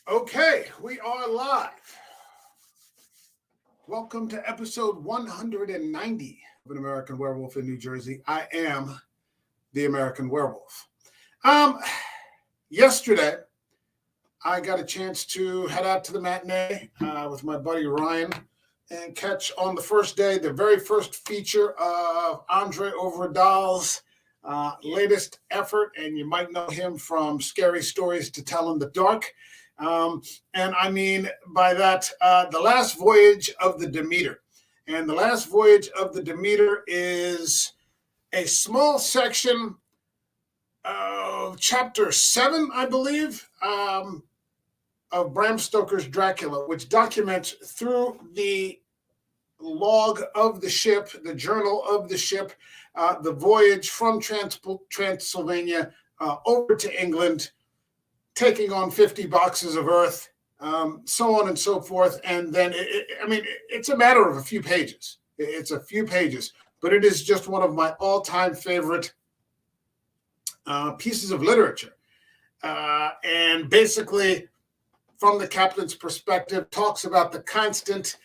Okay, we are live. Welcome to episode 190 of An American Werewolf in New Jersey. I am the American Werewolf. Yesterday, I got a chance to head out to the matinee with my buddy Ryan and catch on the first day the very first feature of André Øvredal's latest effort, and you might know him from Scary Stories to Tell in the Dark. And I mean by that, The Last Voyage of the Demeter. And The Last Voyage of the Demeter is a small section of chapter 7, I believe, of Bram Stoker's Dracula, which documents through the log of the ship, the journal of the ship, the voyage from Transylvania over to England, taking on 50 boxes of earth, so on and so forth. And then, it's a matter of a few pages. It's a few pages, but it is just one of my all-time favorite pieces of literature. And basically, from the captain's perspective, talks about the constant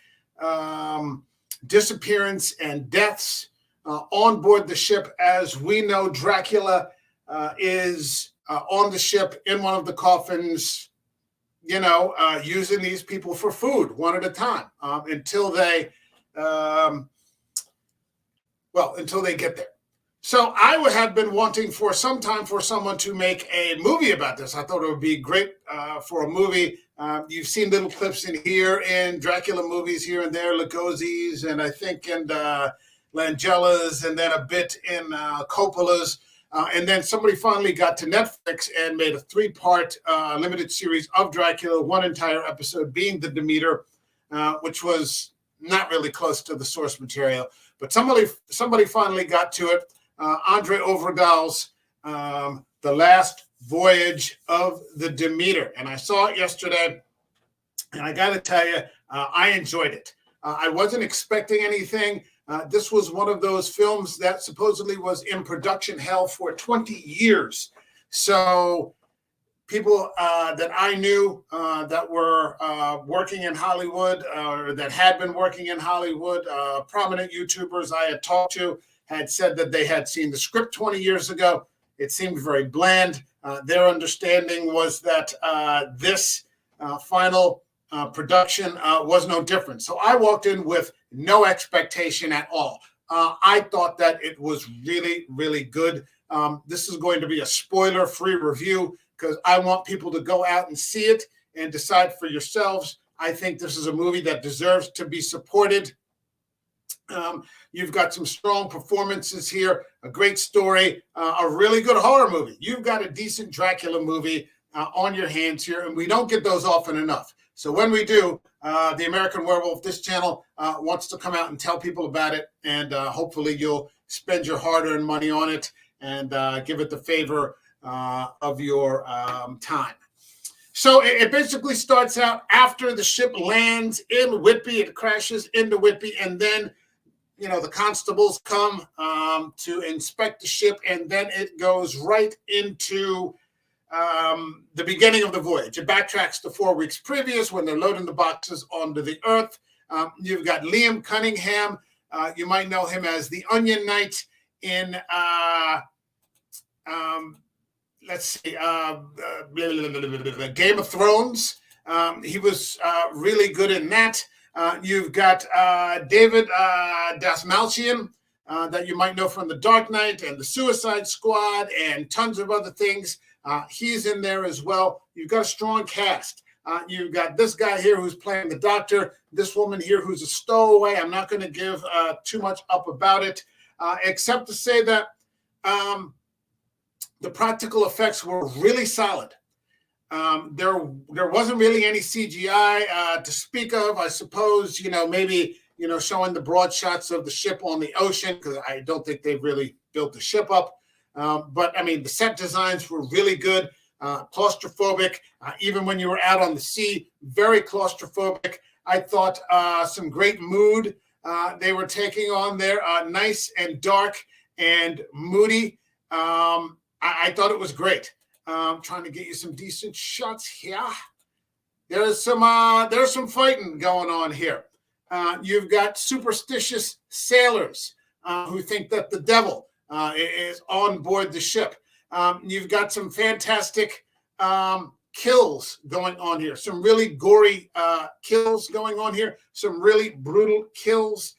disappearance and deaths on board the ship. As we know, Dracula is on the ship in one of the coffins, using these people for food one at a time until they get there. So I would have been wanting for some time for someone to make a movie about this. I thought it would be great for a movie. You've seen little clips in here in Dracula movies here and there, Lugosi's, and I think in Langella's, and then a bit in Coppola's. And then somebody finally got to Netflix and made a 3-part limited series of Dracula, one entire episode being the Demeter, which was not really close to the source material. But somebody finally got to it. André Øvredal's The Last Voyage of the Demeter. And I saw it yesterday, and I got to tell you, I enjoyed it. I wasn't expecting anything. This was one of those films that supposedly was in production hell for 20 years. So people that I knew that were working in Hollywood or that had been working in Hollywood, prominent YouTubers I had talked to, had said that they had seen the script 20 years ago. It seemed very bland. Their understanding was that this final production was no different. So I walked in with no expectation at all. I thought that it was really, really good. This is going to be a spoiler-free review because I want people to go out and see it and decide for yourselves. I think this is a movie that deserves to be supported. You've got some strong performances here, a great story, a really good horror movie. You've got a decent Dracula movie on your hands here, and we don't get those often enough. So when we do, the American Werewolf, this channel, wants to come out and tell people about it, and hopefully you'll spend your hard-earned money on it and give it the favor of your time. So it basically starts out after the ship lands in Whitby. It crashes into Whitby, and then the constables come to inspect the ship, and then it goes right into the beginning of the voyage. It backtracks to 4 weeks previous when they're loading the boxes onto the earth. You've got Liam Cunningham. You might know him as the Onion Knight in, Game of Thrones. He was really good in that. You've got David Dasmalchian, that you might know from The Dark Knight and The Suicide Squad and tons of other things. He's in there as well. You've got a strong cast. You've got this guy here who's playing the doctor, this woman here who's a stowaway. I'm not going to give too much up about it, except to say that the practical effects were really solid. There wasn't really any CGI to speak of. I suppose, maybe, showing the broad shots of the ship on the ocean, because I don't think they've really built the ship up. But I mean, the set designs were really good, claustrophobic. Even when you were out on the sea, very claustrophobic. I thought some great mood they were taking on there, nice and dark and moody. I thought it was great. Trying to get you some decent shots here. there's some fighting going on here. You've got superstitious sailors who think that the devil is on board the ship. You've got some fantastic kills going on here, some really gory kills going on here, some really brutal kills.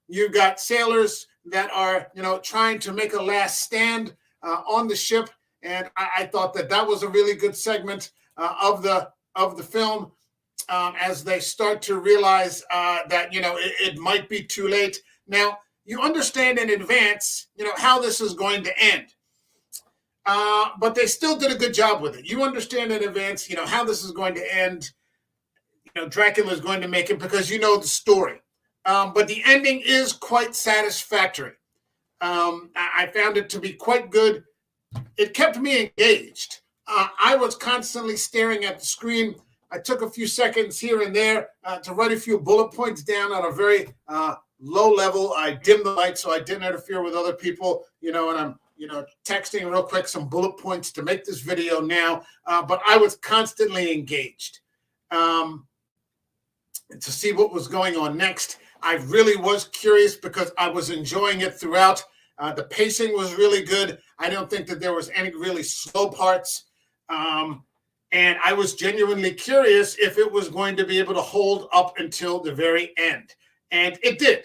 You've got sailors that are, trying to make a last stand on the ship, and I thought that was a really good segment of the film. As they start to realize that, it might be too late. Now, you understand in advance, how this is going to end. But they still did a good job with it. You understand in advance, how this is going to end. Dracula is going to make it because you know the story. But the ending is quite satisfactory. I found it to be quite good. It kept me engaged. I was constantly staring at the screen. I took a few seconds here and there to write a few bullet points down on a very low level. I dimmed the light so I didn't interfere with other people, and I'm, texting real quick some bullet points to make this video now. But I was constantly engaged to see what was going on next. I really was curious because I was enjoying it throughout. The pacing was really good. I don't think that there was any really slow parts. And I was genuinely curious if it was going to be able to hold up until the very end. And it did.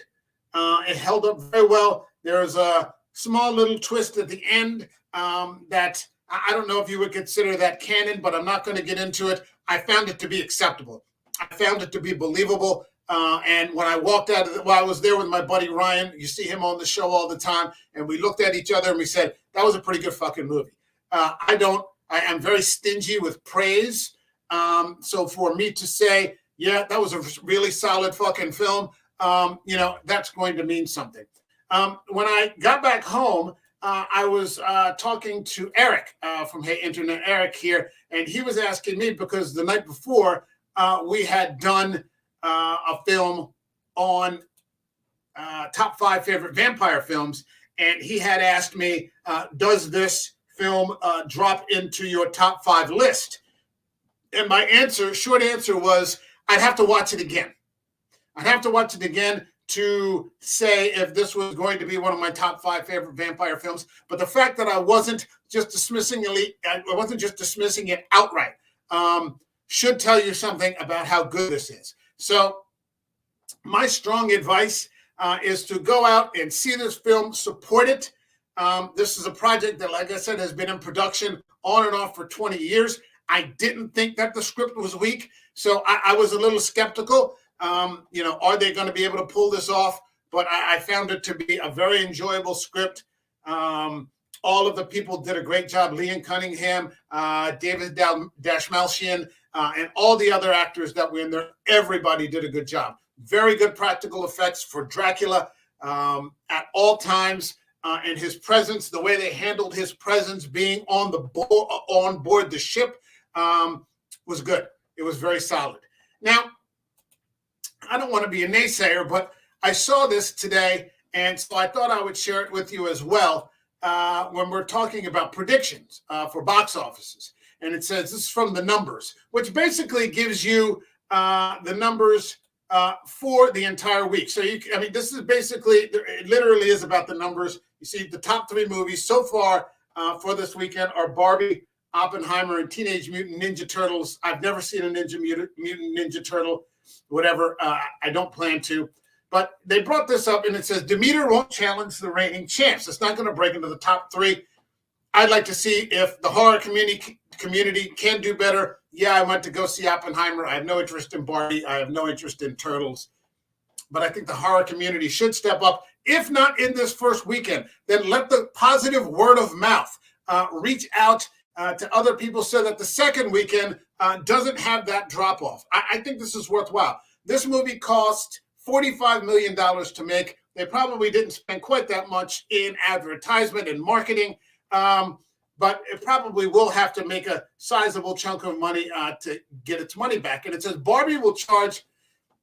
It held up very well. There was a small little twist at the end that I don't know if you would consider that canon, but I'm not going to get into it. I found it to be acceptable. I found it to be believable. And when I walked out of it, I was there with my buddy Ryan. You see him on the show all the time. And we looked at each other and we said, that was a pretty good fucking movie. I am very stingy with praise. So for me to say, yeah, that was a really solid fucking film, that's going to mean something. When I got back home, I was talking to Eric from Hey Internet, Eric here, and he was asking me because the night before we had done a film on top 5 favorite vampire films, and he had asked me, does this film drop into your top 5 list? And my short answer was, I'd have to watch it again. I'd have to watch it again to say if this was going to be one of my top 5 favorite vampire films. But the fact that I wasn't just dismissing it outright should tell you something about how good this is. So my strong advice is to go out and see this film, support it. This is a project that, like I said, has been in production on and off for 20 years. I didn't think that the script was weak, so I was a little skeptical. Are they going to be able to pull this off? But I found it to be a very enjoyable script. All of the people did a great job. Leon Cunningham, David Dashmalchian, and all the other actors that were in there. Everybody did a good job. Very good practical effects for Dracula at all times. And his presence, the way they handled his presence being on board the ship was good. It was very solid. Now, I don't want to be a naysayer, but I saw this today, and so I thought I would share it with you as well when we're talking about predictions for box offices. And it says, this is from the numbers, which basically gives you the numbers for the entire week. So, this is basically, it literally is about the numbers. You see, the top 3 movies so far for this weekend are Barbie, Oppenheimer, and Teenage Mutant Ninja Turtles. I've never seen a Mutant Ninja Turtle, whatever. I don't plan to. But they brought this up, and it says, Demeter won't challenge the reigning champs. It's not going to break into the top 3. I'd like to see if the horror community can do better. Yeah, I went to go see Oppenheimer. I have no interest in Barbie. I have no interest in Turtles. But I think the horror community should step up. If not in this first weekend, then let the positive word of mouth reach out to other people so that the second weekend doesn't have that drop off. I think this is worthwhile. This movie cost $45 million to make. They probably didn't spend quite that much in advertisement and marketing, but it probably will have to make a sizable chunk of money to get its money back. And it says Barbie will charge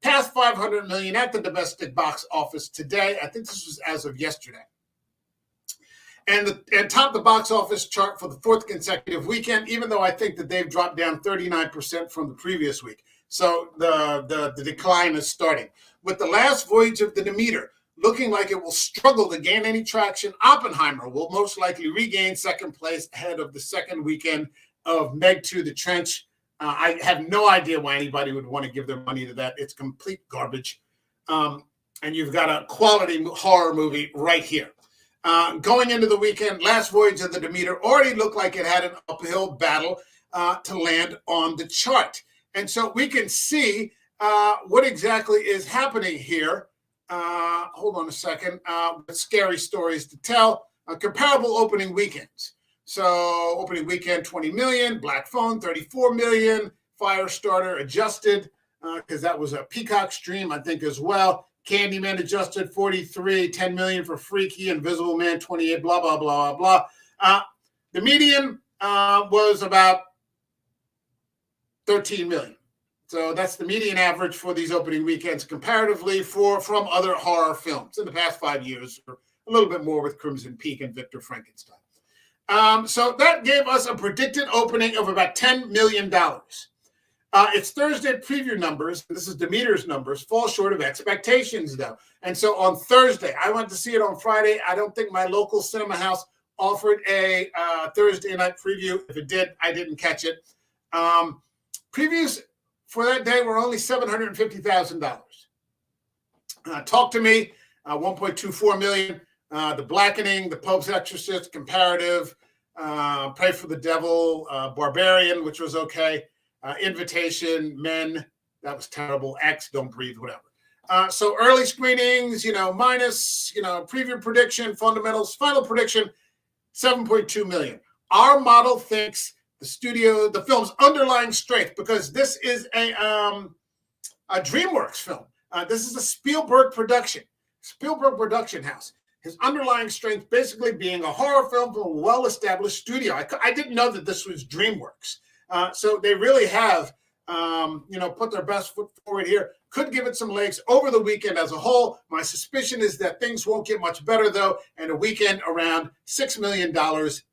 past $500 million at the domestic box office today. I think this was as of yesterday. and topped the box office chart for the fourth consecutive weekend, even though I think that they've dropped down 39% from the previous week. So the decline is starting. With The Last Voyage of the Demeter looking like it will struggle to gain any traction, Oppenheimer will most likely regain second place ahead of the second weekend of Meg 2, The Trench. I have no idea why anybody would want to give their money to that. It's complete garbage. And you've got a quality horror movie right here. Going into the weekend, Last Voyage of the Demeter already looked like it had an uphill battle to land on the chart. And so we can see what exactly is happening here. Hold on a second. Scary stories to tell. Comparable opening weekends. So opening weekend, 20 million. Black Phone, 34 million. Firestarter adjusted because that was a Peacock stream, I think, as well. Candyman adjusted 43, 10 million for Freaky, Invisible Man 28, blah, blah, blah, blah, blah. The median was about 13 million. So that's the median average for these opening weekends comparatively from other horror films in the past 5 years, or a little bit more with Crimson Peak and Victor Frankenstein. So that gave us a predicted opening of about $10 million. It's Thursday preview numbers. This is Demeter's numbers, fall short of expectations, though. And so on Thursday, I went to see it on Friday. I don't think my local cinema house offered a Thursday night preview. If it did, I didn't catch it. Previews for that day were only $750,000. Talk to Me, 1.24 million. The Blackening, The Pope's Exorcist, Comparative, Pray for the Devil, Barbarian, which was okay. Invitation, Men, that was terrible. X, Don't Breathe, whatever. So early screenings, minus, preview prediction, fundamentals, final prediction, 7.2 million. Our model thinks the film's underlying strength, because this is a DreamWorks film. This is a Spielberg production house. His underlying strength basically being a horror film from a well-established studio. I didn't know that this was DreamWorks. So they really have, put their best foot forward here. Could give it some legs over the weekend as a whole. My suspicion is that things won't get much better, though, and a weekend around $6 million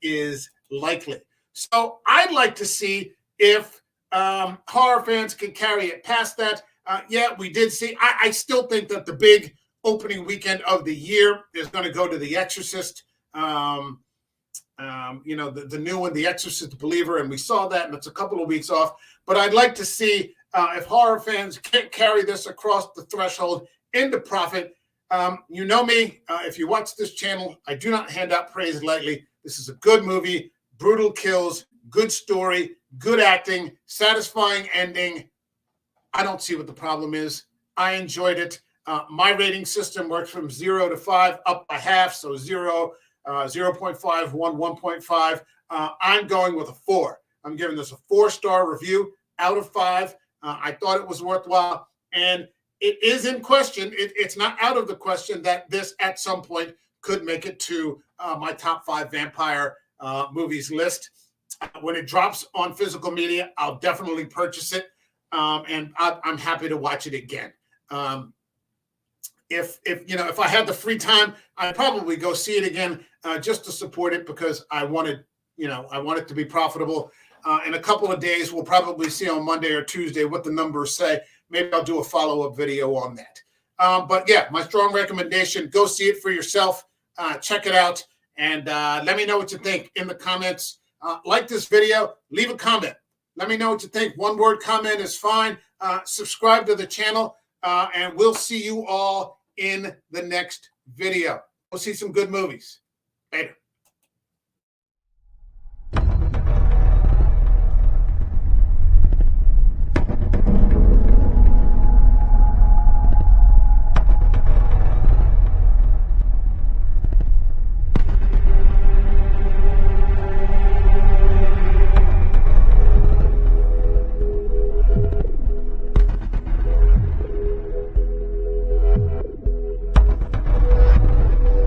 is likely. So I'd like to see if horror fans can carry it past that. Yeah, we did see. I still think that the big opening weekend of the year is going to go to The Exorcist. The new one, The Exorcist Believer, and we saw that, and it's a couple of weeks off. But I'd like to see if horror fans can't carry this across the threshold into profit. You know me. If you watch this channel, I do not hand out praise lightly. This is a good movie, brutal kills, good story, good acting, satisfying ending. I don't see what the problem is. I enjoyed it. My rating system works from 0 to 5, up by half, so 0. 0.5, 1.5. I'm going with a 4. I'm giving this a 4-star review out of 5. I thought it was worthwhile, and it is in question. It's not out of the question that this at some point could make it to my top 5 vampire movies list. When it drops on physical media, I'll definitely purchase it, and I'm happy to watch it again. If I had the free time, I'd probably go see it again just to support it, because I want it to be profitable. In a couple of days, we'll probably see on Monday or Tuesday what the numbers say. Maybe I'll do a follow-up video on that. But yeah, my strong recommendation, go see it for yourself. Check it out, and let me know what you think in the comments. Like this video, leave a comment. Let me know what you think. One-word comment is fine. Subscribe to the channel, and we'll see you all in the next video. We'll see some good movies. Later.